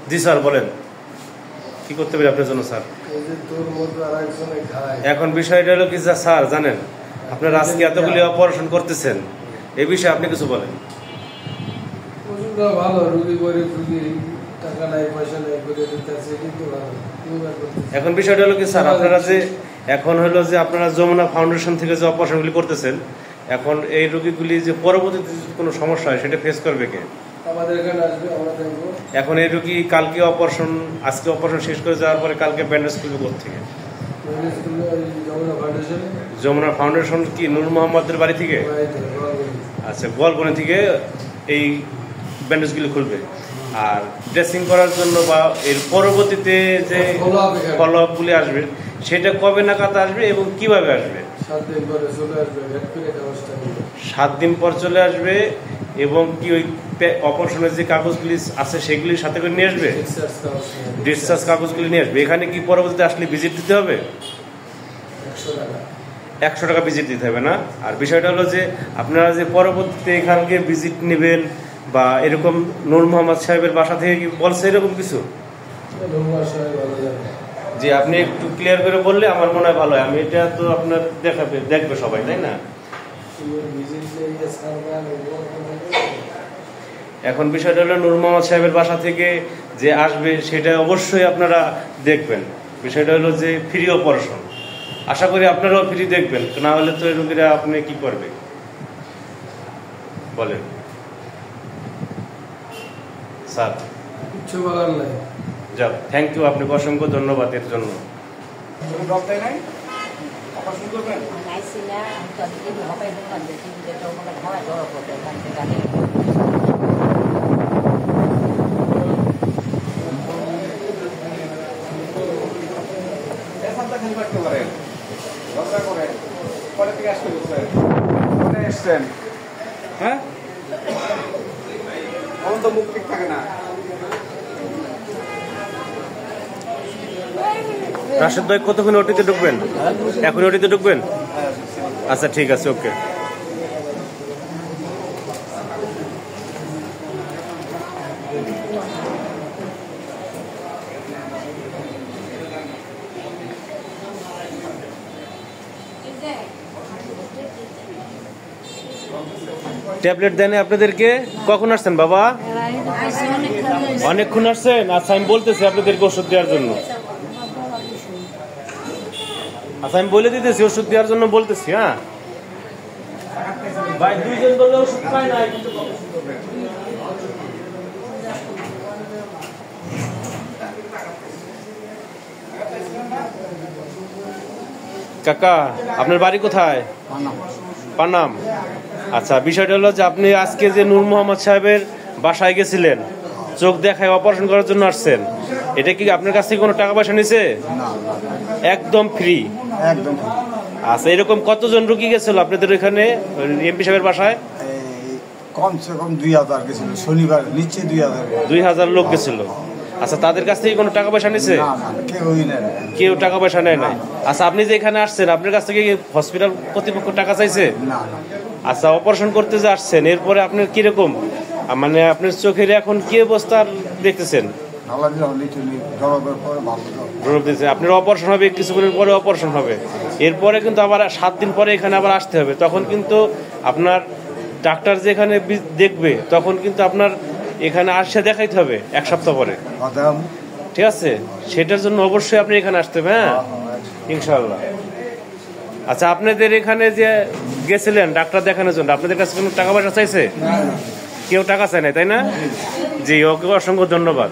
জি sir বলেন, কি করতে পারি আপনার জন্য স্যার? এখন বিষয়টা হলো কি স্যার জানেন, আপনার আজকে এতগুলি অপারেশন করতেছেন, এই বিষয়ে আপনি কিছু বলেন। ভালো রুগী গরিব রুগী, টাকা নাই পয়সা নাই করে দিতেছে, কিন্তু ভালো। এখন বিষয়টা হলো কি স্যার, আপনারা যে এখন হলো যে আপনারা যমুনা ফাউন্ডেশন থেকে যে অপারেশনগুলি করতেছেন, এখন এই রোগীগুলি যে পরবর্তীতে কোনো সমস্যা হয় সেটা ফেস করবে কে? আমাদের এখানে আসবে, আমরা দেখবো। এখন এই রোগী কালকে অপারেশন, আজকে অপারেশন শেষ করে যাওয়ার পরে কালকে ব্যান্ডেজ করবে কোথেকে? যমুনা ফাউন্ডেশন কি নূর মোহাম্মদের বাড়ি থেকে? আচ্ছা, গোয়ালবনি থেকে এই ব্যান্ডেজগুলি খুলবে। আর ড্রেসিং করার জন্য বা এর পরবর্তীতে যে ফলো আপগুলি আসবে সেটা কবে নাগাদ আসবে এবং কিভাবে আসবে? 7 দিন পরে চলে আসবে, 7 দিন পর চলে আসবে। এবং কি ওই অপারেশনের যে কাগজগুলি আছে সেগুলির সাথে করে নিয়ে আসবে, ডিসচার্জ কাগজগুলি নিয়ে আসবে। এখানে কি পরবর্তীতে আসলে ভিজিট দিতে হবে? 100 টাকা ভিজিট দিতে হবে না? আর বিষয়টা হলো যে আপনারা যে পরবর্তীতে এখানকে ভিজিট নেবেন বা এরকম নূর মোহাম্মদ সাহেবের বাসা থেকে কি বলছে এরকম কিছু? জি, আপনি একটু ক্লিয়ার করে বললে আমার মনে হয় ভালো হয়। আমি এটা তো আপনার দেখবে সবাই, তাই না? এখন বিষয়টা হলো নূর মোহাম্মদ সাহেবের বাসা থেকে যে আসবে সেটা অবশ্যই আপনারা দেখবেন। বিষয়টা হলো যে ফ্রি অপারেশন, আশা করি আপনারাও ফ্রি দেখবেন, না হলে তো রোগীরা আপনি কি করবে বলেন স্যার? কিছু বলার নাই। যাক, থ্যাংক ইউ, আপনাকে অসংখ্য ধন্যবাদ এর জন্য। হ্যাঁ, এখন তো মুখ ঠিক থাকে না। রাশেদ ভাই কতক্ষণ ওটিতে ঢুকবেন? এখন ওটিতে ঢুকবেন? আচ্ছা ঠিক আছে, ওকে। ট্যাবলেট দেন আপনাদেরকে? কখন আসছেন বাবা? অনেকক্ষণ আসছেন? আচ্ছা, আমি বলতেছি আপনাদেরকে ওষুধ দেওয়ার জন্য। আচ্ছা, আমি বলে দিতেছি ওষুধ দেওয়ার জন্য বলতেছি। হ্যাঁ ভাই, 2 জন বললে ওষুধ পায় না। কাকা, আপনার বাড়ি কোথায়? পানাম। আচ্ছা, বিষয়টা হলো যে আপনি আজকে যে নূর মোহাম্মদ সাহেবের বাসায় গেছিলেন, চোখ দেখায় অপারেশন করার জন্য আসছেন, এটা কি আপনার কাছ থেকে কোনো টাকা পয়সা নিছে? একদম ফ্রি। আচ্ছা, এরকম কতজন রোগী গেছিল আপনাদের ওইখানে এমপি সাহেবের বাসায়? কমসে কম 2000 গেছিল, শনিবার নিচে 2000 লোক গেছিল। আচ্ছা, তাদের কাছ থেকে কোনো টাকা পয়সা নিছে? কেউ টাকা পয়সা নেয় নাই। আচ্ছা, আপনি যে এখানে আসছেন আপনার কাছ থেকে হসপিটাল কর্তৃপক্ষ টাকা চাইছে? আচ্ছা, অপারেশন করতে যে আসছেন এরপরে আপনার কিরকম, মানে আপনার চোখের এখন কি অবস্থা দেখতেছেন? আপনার অপারেশন হবে, কিছুক্ষণের পরে অপারেশন হবে, এরপরে কিন্তু আবার 7 দিন পরে এখানে আবার আসতে হবে। তখন কিন্তু আপনার ডাক্তার যে এখানে দেখবে তখন কিন্তু আপনার এখানে আসে দেখাইতে হবে 1 সপ্তাহ পরে, ঠিক আছে? সেটার জন্য অবশ্যই আপনি এখানে আসতে হবে। হ্যাঁ, ইনশাআল্লাহ। আচ্ছা, আপনাদের এখানে যে গেছিলেন ডাক্তার দেখানোর জন্য, আপনাদের কাছে কোনো টাকা পয়সা চাইছে? কেউ টাকা চায় না, তাই না? জি, ওকে অসংখ্য ধন্যবাদ।